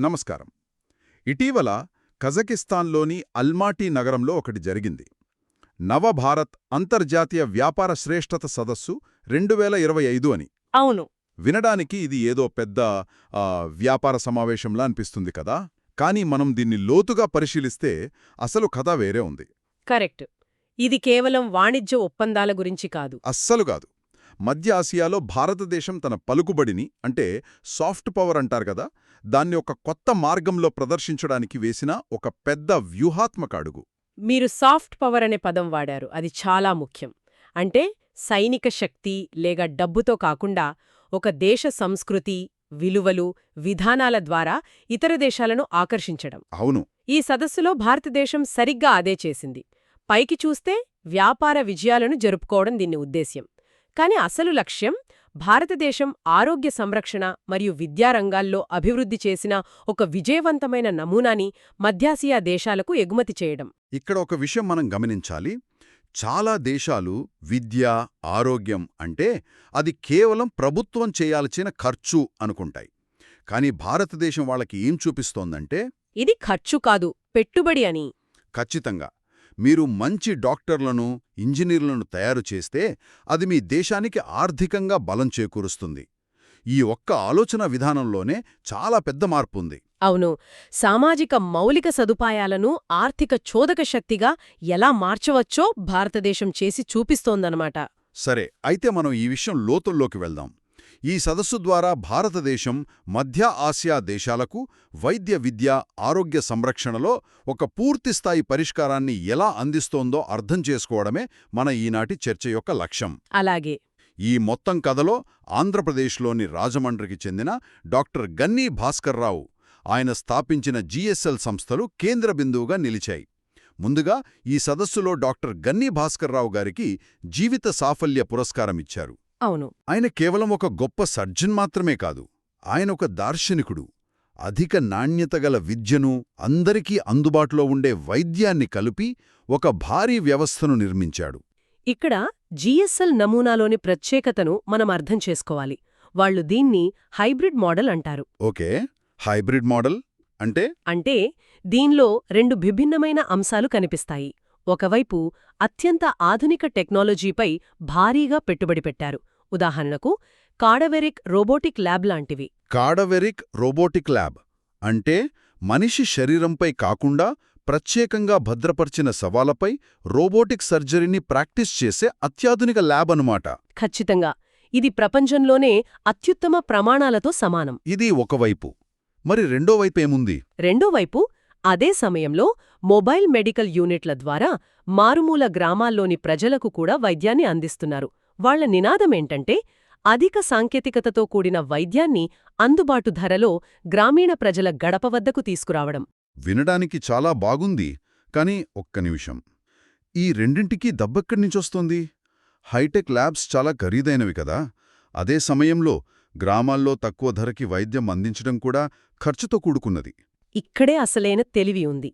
నమస్కారం. ఇటీవల కజకిస్తాన్లోని అల్మాటీ నగరంలో ఒకటి జరిగింది. నవభారత్ అంతర్జాతీయ వ్యాపార శ్రేష్ఠత సదస్సు 2025 అని. అవును. వినడానికి ఇది ఏదో పెద్ద వ్యాపార సమావేశంలా అనిపిస్తుంది కదా. కానీ మనం దీన్ని లోతుగా పరిశీలిస్తే అసలు కథ వేరే ఉంది. కరెక్ట్. ఇది కేవలం వాణిజ్య ఒప్పందాల గురించి కాదు. అస్సలు కాదు. మధ్య ఆసియాలో భారతదేశం తన పలుకుబడిని, అంటే సాఫ్ట్ పవర్ అంటారు కదా, దాన్ని ఒక కొత్త మార్గంలో ప్రదర్శించడానికి వేసిన ఒక పెద్ద వ్యూహాత్మక అడుగు. మీరు సాఫ్ట్ పవర్ అనే పదం వాడారు. అది చాలా ముఖ్యం. అంటే సైనిక శక్తి లేక డబ్బుతో కాకుండా ఒక దేశ సంస్కృతి, విలువలు, విధానాల ద్వారా ఇతర దేశాలను ఆకర్షించడం. అవును. ఈ సదస్సులో భారతదేశం సరిగ్గా అదే చేసింది. పైకి చూస్తే వ్యాపార విజయాలను జరుపుకోవడం దీని ఉద్దేశ్యం. కాని అసలు లక్ష్యం భారతదేశం ఆరోగ్య సంరక్షణ మరియు విద్యారంగాల్లో అభివృద్ధి చేసిన ఒక విజయవంతమైన నమూనాని మధ్యాసియా దేశాలకు ఎగుమతి చేయడం. ఇక్కడ ఒక విషయం మనం గమనించాలి. చాలా దేశాలు విద్య, ఆరోగ్యం అంటే అది కేవలం ప్రభుత్వం చేయాల్సిన ఖర్చు అనుకుంటాయి. కానీ భారతదేశం వాళ్ళకి ఏం చూపిస్తోందంటే ఇది ఖర్చు కాదు, పెట్టుబడి అని. ఖచ్చితంగా. మీరు మంచి డాక్టర్లను, ఇంజనీర్లను తయారు చేస్తే అది మీ దేశానికి ఆర్థికంగా బలం చేకూరుస్తుంది. ఈ ఒక్క ఆలోచన విధానంలోనే చాలా పెద్ద మార్పుంది. అవును. సామాజిక మౌలిక సదుపాయాలను ఆర్థిక చోదక శక్తిగా ఎలా మార్చవచ్చో భారతదేశం చేసి చూపిస్తోందన్నమాట. సరే, అయితే మనం ఈ విషయం లోతుల్లోకి వెళ్దాం. ఈ సదస్సు ద్వారా భారతదేశం మధ్య ఆసియా దేశాలకు వైద్య విద్య, ఆరోగ్య సంరక్షణలో ఒక పూర్తిస్థాయి పరిష్కారాన్ని ఎలా అందిస్తోందో అర్థం చేసుకోవడమే మన ఈనాటి చర్చ యొక్క లక్ష్యం. అలాగే. ఈ మొత్తం కథలో ఆంధ్రప్రదేశ్లోని రాజమండ్రికి చెందిన డాక్టర్ గన్నీ భాస్కర్రావు, ఆయన స్థాపించిన జీఎస్ఎల్ సంస్థలు కేంద్ర బిందువుగా నిలిచాయి. ముందుగా ఈ సదస్సులో డాక్టర్ గన్నీ భాస్కర్రావు గారికి జీవిత సాఫల్య పురస్కారమిచ్చారు. అవును. ఆయన కేవలం ఒక గొప్ప సర్జన్ మాత్రమే కాదు, ఆయన ఒక దార్శనికుడు. అధిక నాణ్యతగల విద్యను, అందరికీ అందుబాటులో ఉండే వైద్యాన్ని కలిపి ఒక భారీ వ్యవస్థను నిర్మించాడు. ఇక్కడ జీఎస్ఎల్ నమూనాలోని ప్రత్యేకతను మనం అర్థం చేసుకోవాలి. వాళ్లు దీన్ని హైబ్రిడ్ మోడల్ అంటారు. ఓకే, హైబ్రిడ్ మోడల్ అంటే దీనిలో రెండు విభిన్నమైన అంశాలు కనిపిస్తాయి. ఒకవైపు అత్యంత ఆధునిక టెక్నాలజీపై భారీగా పెట్టుబడి పెట్టారు. ఉదాహరణకు కాడవెరిక్ రోబోటిక్ ల్యాబ్ లాంటివి. కాడవెరిక్ రోబోటిక్ ల్యాబ్ అంటే మనిషి శరీరంపై కాకుండా ప్రత్యేకంగా భద్రపర్చిన సవాలపై రోబోటిక్ సర్జరీని ప్రాక్టీస్ చేసే అత్యాధునిక ల్యాబ్ అనుమాట. ఖచ్చితంగా. ఇది ప్రపంచంలోనే అత్యుత్తమ ప్రమాణాలతో సమానం. ఇది ఒకవైపు. మరి రెండో వైపేముంది? రెండోవైపు అదే సమయంలో మొబైల్ మెడికల్ యూనిట్ల ద్వారా మారుమూల గ్రామాల్లోని ప్రజలకు కూడా వైద్యాన్ని అందిస్తున్నారు. వాళ్ల నినాదమేంటంటే అధిక సాంకేతికతతో కూడిన వైద్యాన్ని అందుబాటు ధరలో గ్రామీణ ప్రజల గడప వద్దకు తీసుకురావడం. వినడానికి చాలా బాగుంది. కానీ ఒక్క నిమిషం, ఈ రెండింటికీ దబ్బెక్కడ్నించొస్తోంది? హైటెక్ ల్యాబ్స్ చాలా ఖరీదైనవి కదా. అదే సమయంలో గ్రామాల్లో తక్కువ ధరకి వైద్యం అందించడం కూడా ఖర్చుతో కూడుకున్నది. ఇక్కడే అసలైన తెలివి ఉంది.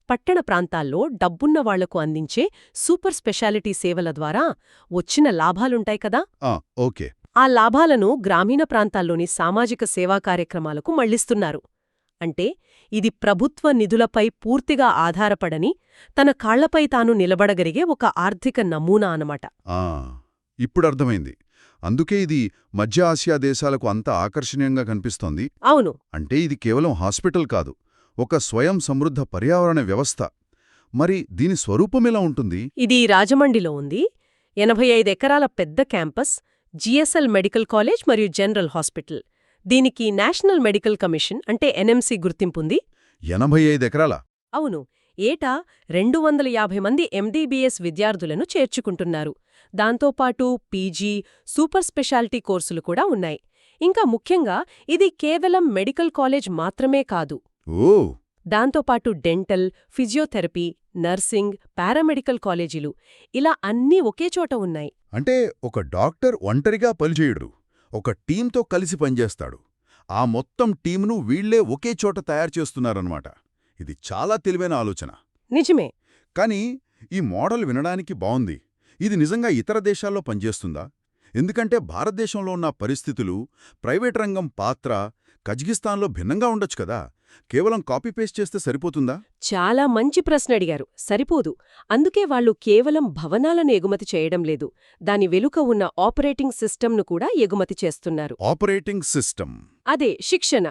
పట్టణ ప్రాంతాల్లో డబ్బున్న వాళ్లకు అందించే సూపర్ స్పెషాలిటీ సేవల ద్వారా వచ్చిన లాభాలుంటాయి కదా. ఓకే. ఆ లాభాలను గ్రామీణ ప్రాంతాల్లోని సామాజిక సేవా కార్యక్రమాలకు మళ్లిస్తున్నారు. అంటే ఇది ప్రభుత్వ నిధులపై పూర్తిగా ఆధారపడని, తన కాళ్లపై తాను నిలబడగలిగే ఒక ఆర్థిక నమూనా అన్నమాట. ఇప్పుడర్థమైంది. అందుకే ఇది మధ్య ఆసియా దేశాలకు అంత ఆకర్షణీయంగా కనిపిస్తోంది. అవును. అంటే ఇది కేవలం హాస్పిటల్ కాదు, ఒక స్వయం సమృద్ధ పర్యావరణ వ్యవస్థ. మరి దీని స్వరూపమెలా ఉంటుంది? ఇది రాజమండ్రిలో ఉంది. 85 ఎకరాల పెద్ద క్యాంపస్, జీఎస్ఎల్ మెడికల్ కాలేజ్ మరియు జనరల్ హాస్పిటల్. దీనికి నేషనల్ మెడికల్ కమిషన్ అంటే ఎన్ఎంసీ గుర్తింపుంది. 85 ఎకరాల? అవును. ఏటా 250 మంది ఎండీబీఎస్ విద్యార్థులను చేర్చుకుంటున్నారు. దాంతోపాటు పీజీ, సూపర్ స్పెషాలిటీ కోర్సులు కూడా ఉన్నాయి. ఇంకా ముఖ్యంగా ఇది కేవలం మెడికల్ కాలేజ్ మాత్రమే కాదు. దాంతోపాటు డెంటల్, ఫిజియోథెరపీ, నర్సింగ్, పారామెడికల్ కాలేజీలు ఇలా అన్నీ ఒకే చోట ఉన్నాయి. అంటే ఒక డాక్టర్ ఒంటరిగా పనిచేయడు, ఒక టీంతో కలిసి పనిచేస్తాడు. ఆ మొత్తం టీంను వీళ్లే ఒకే చోట తయారు చేస్తున్నారన్నమాట. ఇది చాలా తెలివైన ఆలోచన. నిజమే. కానీ ఈ మోడల్ వినడానికి బావుంది. ఇది నిజంగా ఇతర దేశాల్లో పనిచేస్తుందా? ఎందుకంటే భారతదేశంలో ఉన్న పరిస్థితులు, ప్రైవేట్ రంగం పాత్ర కజకిస్తాన్లో భిన్నంగా ఉండొచ్చు కదా. కేవలం కాపీ పేస్ట్ చేస్తే సరిపోతుందా? చాలా మంచి ప్రశ్న అడిగారు. సరిపోదు. అందుకే వాళ్ళు కేవలం భవనాలను ఎగుమతి చేయడం లేదు, దాని వెనుక ఉన్న ఆపరేటింగ్ సిస్టమ్ను కూడా ఎగుమతి చేస్తున్నారు. Operating system. అదే శిక్షణ.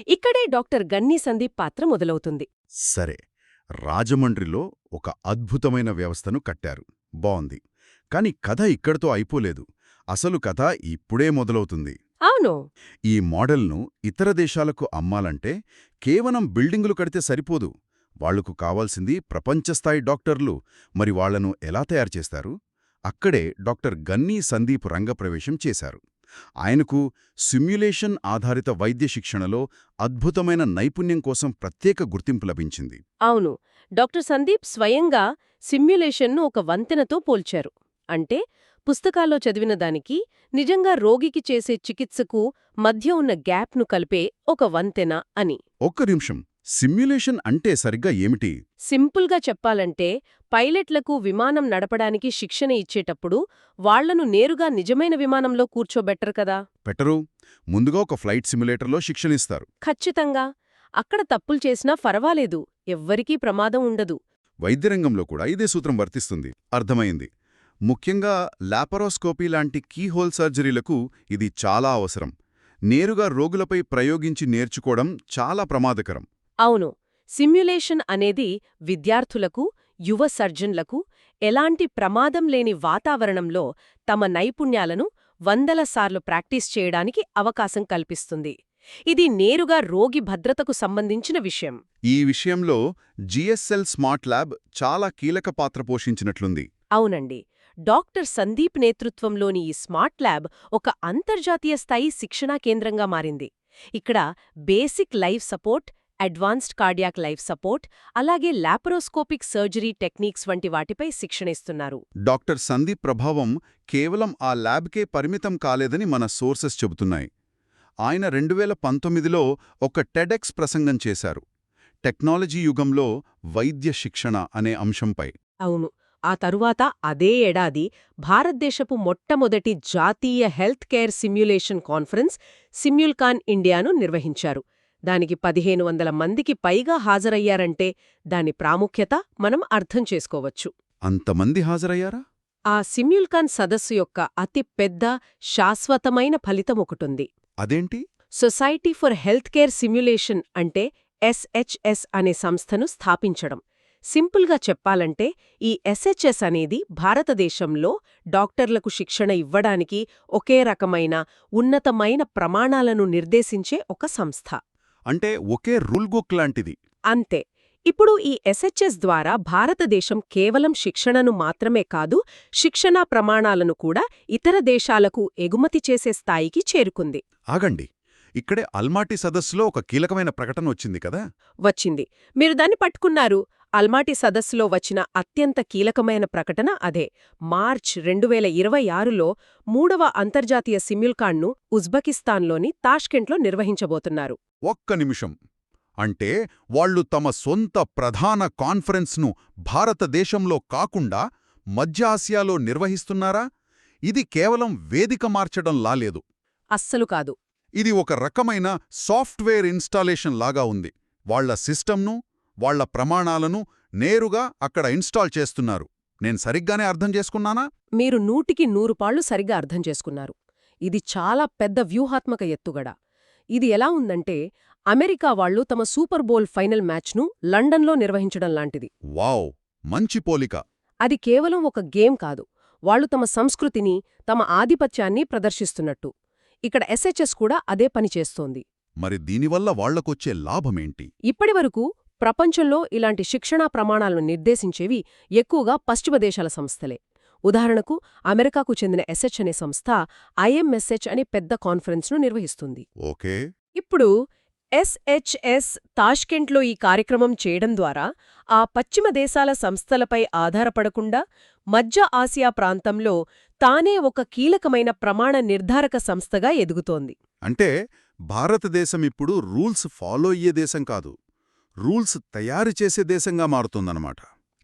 ఇక్కడే డాక్టర్ గన్నీ సందీప్ పాత్ర మొదలవుతుంది. సరే, రాజమండ్రిలో ఒక అద్భుతమైన వ్యవస్థను కట్టారు. బావుంది. కాని కథ ఇక్కడితో అయిపోలేదు. అసలు కథ ఇప్పుడే మొదలవుతుంది. అవును. ఈ మోడల్ను ఇతర దేశాలకు అమ్మాలంటే కేవలం బిల్డింగులు కడితే సరిపోదు. వాళ్లకు కావాల్సింది ప్రపంచస్థాయి డాక్టర్లు. మరి వాళ్లను ఎలా తయారు చేస్తారు? అక్కడే డాక్టర్ గన్నీ సందీప్ రంగప్రవేశం చేశారు. ఆయనకు సిమ్యులేషన్ ఆధారిత వైద్య శిక్షణలో అద్భుతమైన నైపుణ్యం కోసం ప్రత్యేక గుర్తింపు లభించింది. అవును. డాక్టర్ సందీప్ స్వయంగా సిమ్యులేషన్ను ఒక వంతెనతో పోల్చారు. అంటే పుస్తకాల్లో చదివిన దానికి, నిజంగా రోగికి చేసే చికిత్సకు మధ్య ఉన్న గ్యాప్ను కలిపే ఒక వంతెన అని. ఒక్క నిమిషం, సిమ్యులేషన్ అంటే సరిగ్గా ఏమిటి? సింపుల్గా చెప్పాలంటే, పైలట్లకు విమానం నడపడానికి శిక్షణ ఇచ్చేటప్పుడు వాళ్లను నేరుగా నిజమైన విమానంలో కూర్చోబెట్టరు కదా. పెట్టరు. ముందుగా ఒక ఫ్లైట్ సిమ్యులేటర్లో శిక్షణిస్తారు. ఖచ్చితంగా. అక్కడ తప్పులు చేసినా పర్వాలేదు, ఎవ్వరికీ ప్రమాదం ఉండదు. వైద్యరంగంలో కూడా ఇదే సూత్రం వర్తిస్తుంది. అర్థమైంది. ముఖ్యంగా లాపరోస్కోపీ లాంటి కీహోల్ సర్జరీలకు ఇది చాలా అవసరం. నేరుగా రోగులపై ప్రయోగించి నేర్చుకోవడం చాలా ప్రమాదకరం. అవును. సిమ్యులేషన్ అనేది విద్యార్థులకు, యువ సర్జన్లకు ఎలాంటి ప్రమాదం లేని వాతావరణంలో తమ నైపుణ్యాలను వందల సార్లు ప్రాక్టీస్ చేయడానికి అవకాశం కల్పిస్తుంది. ఇది నేరుగా రోగి భద్రతకు సంబంధించిన విషయం. ఈ విషయంలో జిఎస్ఎల్ స్మార్ట్ ల్యాబ్ చాలా కీలక పాత్ర పోషించినట్లుంది. అవునండి. డాక్టర్ సందీప్ నేతృత్వంలోని ఈ స్మార్ట్ ల్యాబ్ ఒక అంతర్జాతీయ స్థాయి శిక్షణా కేంద్రంగా మారింది. ఇక్కడ basic life support, advanced cardiac life support, అలాగే లాపరోస్కోపిక్ సర్జరీ టెక్నిక్స్ వంటి వాటిపై శిక్షణిస్తున్నారు. డాక్టర్ సందీప్ ప్రభావం కేవలం ఆ ల్యాబ్కే పరిమితం కాలేదని మన సోర్సెస్ చెబుతున్నాయి. ఆయన 2019లో ఒక టెడెక్స్ ప్రసంగం చేశారు, టెక్నాలజీ యుగంలో వైద్య శిక్షణ అనే అంశంపై. అవును. ఆ తరువాత అదే ఏడాది భారతదేశపు మొట్టమొదటి జాతీయ హెల్త్ కేర్ సిమ్యులేషన్ కాన్ఫరెన్స్ సిమ్యుల్కాన్ ఇండియాను నిర్వహించారు. దానికి 1500 మందికి పైగా హాజరయ్యారంటే దాని ప్రాముఖ్యత మనం అర్థం చేసుకోవచ్చు. అంతమంది హాజరయ్యారా? ఆ సిమ్యుల్కాన్ సదస్సు యొక్క అతి పెద్ద, శాశ్వతమైన ఫలితమొకటుంది. అదేంటి? Society for health care simulation అంటే SHS అనే సంస్థను స్థాపించడం. సింపుల్గా చెప్పాలంటే ఈ SHS అనేది భారతదేశంలో డాక్టర్లకు శిక్షణ ఇవ్వడానికి ఒకే రకమైన, ఉన్నతమైన ప్రమాణాలను నిర్దేశించే ఒక సంస్థ. అంటే ఒకే రూల్ బుక్ లాంటిది. అంతే. ఇప్పుడు ఈ SHS ద్వారా భారతదేశం కేవలం శిక్షణను మాత్రమే కాదు, శిక్షణా ప్రమాణాలను కూడా ఇతర దేశాలకు ఎగుమతి చేసే స్థాయికి చేరుకుంది. ఆగండి, ఇక్కడే అల్మాటీ సదస్సులో ఒక కీలకమైన ప్రకటన వచ్చింది కదా? వచ్చింది. మీరు దాన్ని పట్టుకున్నారు. అల్మాటీ సదస్సులో వచ్చిన అత్యంత కీలకమైన ప్రకటన అదే. మార్చ్ 2026లో 3వ అంతర్జాతీయ సిమ్యుల్కాన్ను ఉజ్బెకిస్తాన్లోని తాష్కెంట్లో నిర్వహించబోతున్నారు. ఒక్క నిమిషం. అంటే వాళ్లు తమ సొంత ప్రధాన కాన్ఫరెన్స్ను భారతదేశంలో కాకుండా మధ్య ఆసియాలో నిర్వహిస్తున్నారా? ఇది కేవలం వేదిక మార్చడంలా లేదు. అస్సలు కాదు. ఇది ఒక రకమైన సాఫ్ట్వేర్ ఇన్స్టాలేషన్ లాగా ఉంది. వాళ్ల సిస్టమ్ను, వాళ్ల ప్రమాణాలను నేరుగా అక్కడ ఇన్స్టాల్ చేస్తున్నారు. నేను సరిగ్గానే అర్థం చేసుకున్నానా? మీరు 100కి 100 పాళ్లు సరిగ్గా అర్థం చేసుకున్నారు. ఇది చాలా పెద్ద వ్యూహాత్మక ఎత్తుగడ. ఇది ఎలా ఉందంటే, అమెరికా వాళ్లు తమ సూపర్ బౌల్ ఫైనల్ మ్యాచ్ను లండన్లో నిర్వహించడం లాంటిది. వావ్, మంచి పోలిక. అది కేవలం ఒక గేమ్ కాదు, వాళ్లు తమ సంస్కృతిని, తమ ఆధిపత్యాన్ని ప్రదర్శిస్తున్నట్టు. ఇక్కడ SHS కూడా అదే పని చేస్తోంది. మరి దీనివల్ల వాళ్లకొచ్చే లాభమేంటి? ఇప్పటివరకు ప్రపంచంలో ఇలాంటి శిక్షణా ప్రమాణాలను నిర్దేశించేవి ఎక్కువగా పశ్చిమ దేశాల సంస్థలే. ఉదాహరణకు అమెరికాకు చెందిన SH అనే సంస్థ IMSH అనే పెద్ద కాన్ఫరెన్స్ను నిర్వహిస్తుంది. ఓకే. ఇప్పుడు SHS తాష్కెంట్లో ఈ కార్యక్రమం చేయడం ద్వారా ఆ పశ్చిమ దేశాల సంస్థలపై ఆధారపడకుండా మధ్య ఆసియా ప్రాంతంలో తానే ఒక కీలకమైన ప్రమాణ నిర్ధారక సంస్థగా ఎదుగుతోంది. అంటే భారతదేశం ఇప్పుడు రూల్స్ ఫాలో అయ్యే దేశం కాదు, రూల్స్ తయారు చేసే దేశంగా మారుతుందన్నమాట.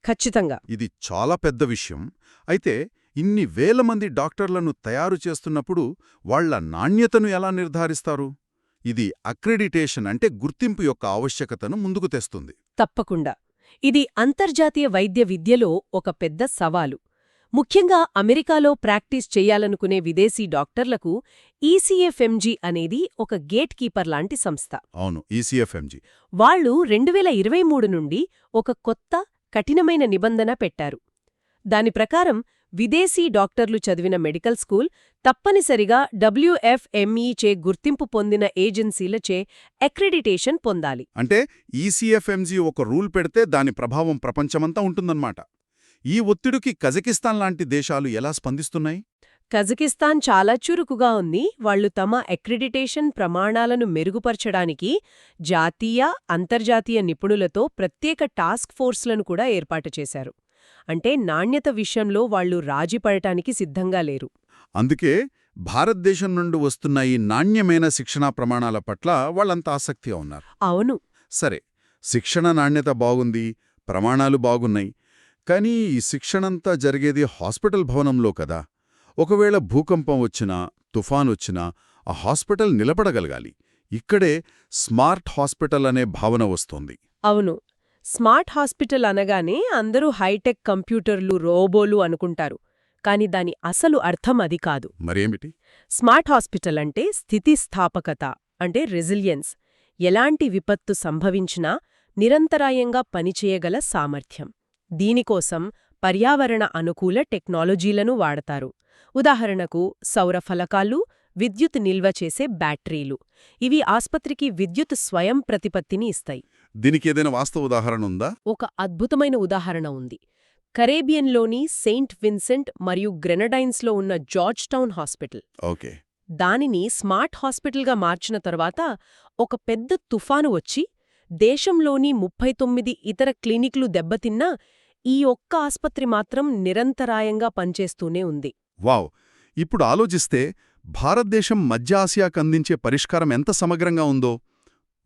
ఖచ్చితంగా. ఇది చాలా పెద్ద విషయం. అయితే ఇన్ని వేల మంది డాక్టర్లను తయారు చేస్తున్నప్పుడు వాళ్ల నాణ్యతను ఎలా నిర్ధారిస్తారు? ఇది అక్రెడిటేషన్ అంటే గుర్తింపు యొక్క ఆవశ్యకతను ముందుకు తెస్తుంది. తప్పకుండా. ఇది అంతర్జాతీయ వైద్య విద్యలో ఒక పెద్ద సవాలు. ముఖ్యంగా అమెరికాలో ప్రాక్టీస్ చెయ్యాలనుకునే విదేశీ డాక్టర్లకు ఈసీఎఫ్ఎంజీ అనేది ఒక గేట్ కీపర్ లాంటి సంస్థ. అవును, ఈసీఎఫ్ఎంజీ. వాళ్ళు 2023 నుండి ఒక కొత్త, కఠినమైన నిబంధన పెట్టారు. దాని ప్రకారం విదేశీ డాక్టర్లు చదివిన మెడికల్ స్కూల్ తప్పనిసరిగా WFME చే గుర్తింపు పొందిన ఏజెన్సీలచే అక్రెడిటేషన్ పొందాలి. అంటే ఈసీఎఫ్ఎంజీ ఒక రూల్ పెడితే దాని ప్రభావం ప్రపంచమంతా ఉంటుందన్నమాట. ఈ ఒత్తిడికి కజకిస్తాన్ లాంటి దేశాలు ఎలా స్పందిస్తున్నాయి? కజకిస్తాన్ చాలా చురుకుగా ఉంది. వాళ్లు తమ అక్రిడిటేషన్ ప్రమాణాలను మెరుగుపరచడానికి జాతీయ, అంతర్జాతీయ నిపుణులతో ప్రత్యేక టాస్క్ ఫోర్స్లను కూడా ఏర్పాటు చేశారు. అంటే నాణ్యత విషయంలో వాళ్లు రాజీపడటానికి సిద్ధంగా లేరు. అందుకే భారతదేశం నుండి వస్తున్న ఈ నాణ్యమైన శిక్షణా ప్రమాణాల పట్ల వాళ్ళంత ఆసక్తిగా ఉన్నారు. అవును. సరే, శిక్షణ నాణ్యత బాగుంది, ప్రమాణాలు బాగున్నాయి. కానీ ఈ శిక్షణంతా జరిగేది హాస్పిటల్ భవనంలో కదా. ఒకవేళ భూకంపం వచ్చినా, తుఫానొచ్చినా ఆ హాస్పిటల్ నిలబడగలగాలి. ఇక్కడే స్మార్ట్ హాస్పిటల్ అనే భావన వస్తోంది. అవును. స్మార్ట్ హాస్పిటల్ అనగానే అందరూ హైటెక్ కంప్యూటర్లు, రోబోలు అనుకుంటారు. కాని దాని అసలు అర్థం అది కాదు. మరేమిటి? స్మార్ట్ హాస్పిటల్ అంటే స్థితిస్థాపకత, అంటే రెసిలియన్స్. ఎలాంటి విపత్తు సంభవించినా నిరంతరాయంగా పనిచేయగల సామర్థ్యం. దీనికోసం పర్యావరణ అనుకూల టెక్నాలజీలను వాడతారు. ఉదాహరణకు సౌర ఫలకాలు, విద్యుత్ నిల్వ చేసే బ్యాటరీలు. ఇవి ఆస్పత్రికి విద్యుత్ స్వయం ప్రతిపత్తిని ఇస్తాయి. దీనికేదైనా వాస్తవ ఉదాహరణ ఉందా? ఒక అద్భుతమైన ఉదాహరణ ఉంది. కరేబియన్లోని సెయింట్ విన్సెంట్ మరియు గ్రెనడైన్స్లో ఉన్న జార్జ్ టౌన్ హాస్పిటల్. ఓకే. దానిని స్మార్ట్ హాస్పిటల్గా మార్చిన తర్వాత ఒక పెద్ద తుఫాను వచ్చి దేశంలోని 39 ఇతర క్లినిక్లు దెబ్బతిన్నా ఈ ఒక్క ఆస్పత్రి మాత్రం నిరంతరాయంగా పనిచేస్తూనే ఉంది. వావ్! ఇప్పుడు ఆలోచిస్తే భారతదేశం మధ్య ఆసియాకు అందించే పరిష్కారం ఎంత సమగ్రంగా ఉందో.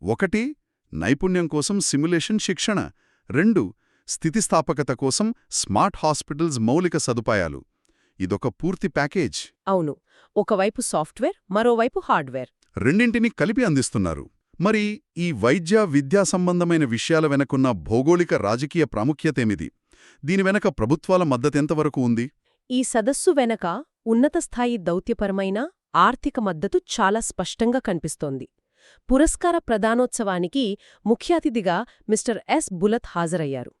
1 నైపుణ్యం కోసం సిమ్యులేషన్ శిక్షణ, 2 స్థితిస్థాపకత కోసం స్మార్ట్ హాస్పిటల్స్ మౌలిక సదుపాయాలు. ఇదొక పూర్తి ప్యాకేజ్. అవును. ఒకవైపు సాఫ్ట్వేర్, మరోవైపు హార్డ్వేర్. రెండింటినీ కలిపి అందిస్తున్నారు. మరి ఈ వైద్య విద్యా సంబంధమైన విషయాల వెనకున్న భౌగోళిక రాజకీయ ప్రాముఖ్యతేమిది? దీని వెనక ప్రభుత్వాల మద్దతెంతవరకు ఉంది? ఈ సదస్సు వెనక ఉన్నతస్థాయి దౌత్యపరమైన ఆర్థిక మద్దతు చాలా స్పష్టంగా కనిపిస్తోంది. పురస్కార ప్రదానోత్సవానికి ముఖ్య అతిథిగా మిస్టర్ ఎస్ బులత్ హాజరయ్యారు.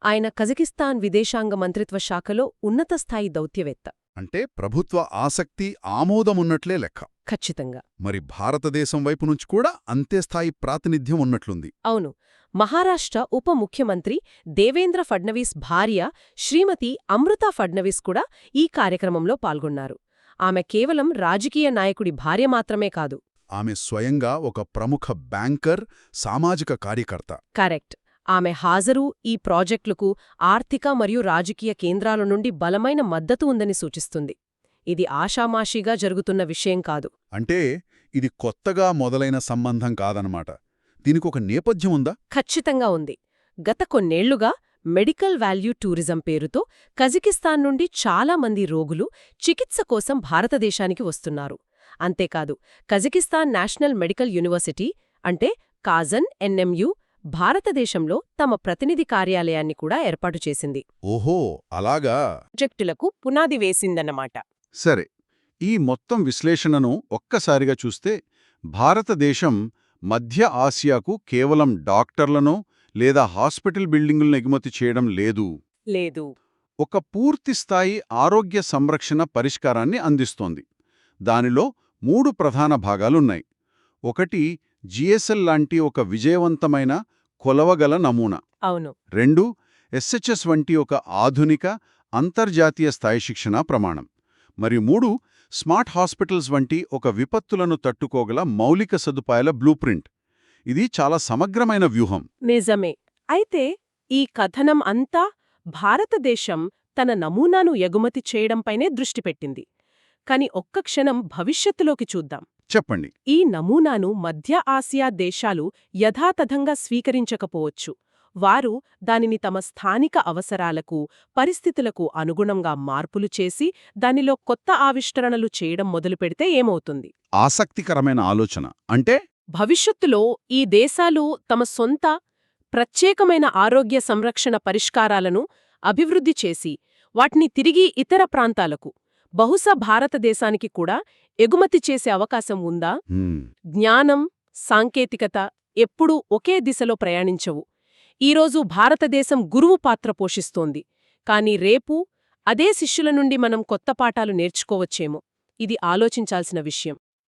ఆయన కజకిస్తాన్ విదేశాంగ మంత్రిత్వ శాఖలో ఉన్నతస్థాయి దౌత్యవేత్త. అంటే ప్రభుత్వ ఆసక్తి, ఆమోదమున్నట్లే లెక్క. ఖచ్చితంగా. మరి భారతదేశం వైపు నుంచి కూడా అంతే స్థాయి ప్రాతినిధ్యం ఉన్నట్లుంది. అవును. మహారాష్ట్ర ఉప ముఖ్యమంత్రి దేవేంద్ర ఫడ్నవీస్ భార్య శ్రీమతి అమృతా ఫడ్నవీస్ కూడా ఈ కార్యక్రమంలో పాల్గొన్నారు. ఆమె కేవలం రాజకీయ నాయకుడి భార్య మాత్రమే కాదు. ఆమె స్వయంగా ఒక ప్రముఖ బ్యాంకర్, సామాజిక కార్యకర్త. కరెక్ట్. ఆమె హాజరు ఈ ప్రాజెక్టులకు ఆర్థిక మరియు రాజకీయ కేంద్రాల నుండి బలమైన మద్దతు ఉందని సూచిస్తుంది. ఇది ఆషామాషీగా జరుగుతున్న విషయం కాదు. అంటే ఇది కొత్తగా మొదలైన సంబంధం కాదనమాట. దీనికొక నేపథ్యం ఉందా? ఖచ్చితంగా ఉంది. గత కొన్నేళ్లుగా మెడికల్ వాల్యూ టూరిజం పేరుతో కజకిస్తాన్ నుండి చాలా మంది రోగులు చికిత్స కోసం భారతదేశానికి వస్తున్నారు. అంతేకాదు, కజకిస్తాన్ నేషనల్ మెడికల్ యూనివర్సిటీ అంటే కాజన్ NMU భారతదేశంలో తమ ప్రతినిధి కార్యాలయాన్ని కూడా ఏర్పాటు చేసింది. ఓహో, అలాగా. ప్రాజెక్టులకు పునాది వేసిందన్నమాట. సరే, ఈ మొత్తం విశ్లేషణను ఒక్కసారిగా చూస్తే భారతదేశం మధ్య ఆసియాకు కేవలం డాక్టర్లను లేదా హాస్పిటల్ బిల్డింగులను ఎగుమతి చేయడం లేదు. ఒక పూర్తిస్థాయి ఆరోగ్య సంరక్షణ పరిష్కారాన్ని అందిస్తోంది. దానిలో 3 ప్రధాన భాగాలున్నాయి. 1 GSL లాంటి ఒక విజయవంతమైన, కొలవగల నమూనా. అవును. 2 SHS వంటి ఒక ఆధునిక, అంతర్జాతీయ స్థాయి శిక్షణా ప్రమాణం. మరియు 3 స్మార్ట్ హాస్పిటల్స్ వంటి ఒక విపత్తులను తట్టుకోగల మౌలిక సదుపాయాల బ్లూప్రింట్. ఇది చాలా సమగ్రమైన వ్యూహం. నిజమే. అయితే ఈ కథనం అంతా భారతదేశం తన నమూనాను ఎగుమతి చేయడంపైనే దృష్టి పెట్టింది. కాని ఒక్క క్షణం భవిష్యత్తులోకి చూద్దాం. చెప్పండి. ఈ నమూనాను మధ్య ఆసియా దేశాలు యథాతథంగా స్వీకరించకపోవచ్చు. వారు దానిని తమ స్థానిక అవసరాలకు, పరిస్థితులకు అనుగుణంగా మార్పులు చేసి దానిలో కొత్త ఆవిష్కరణలు చేయడం మొదలుపెడితే ఏమవుతుంది? ఆసక్తికరమైన ఆలోచన. అంటే భవిష్యత్తులో ఈ దేశాలు తమ సొంత ప్రత్యేకమైన ఆరోగ్య సంరక్షణ పరిష్కారాలను అభివృద్ధి చేసి వాటిని తిరిగి ఇతర ప్రాంతాలకు, బహుశా భారతదేశానికి కూడా ఎగుమతి చేసే అవకాశం ఉందా? జ్ఞానం, సాంకేతికత ఎప్పుడూ ఒకే దిశలో ప్రయాణించవు. ఈరోజు భారతదేశం గురువు పాత్ర పోషిస్తోంది. కాని రేపు అదే శిష్యుల నుండి మనం కొత్త పాఠాలు నేర్చుకోవచ్చేమో. ఇది ఆలోచించాల్సిన విషయం.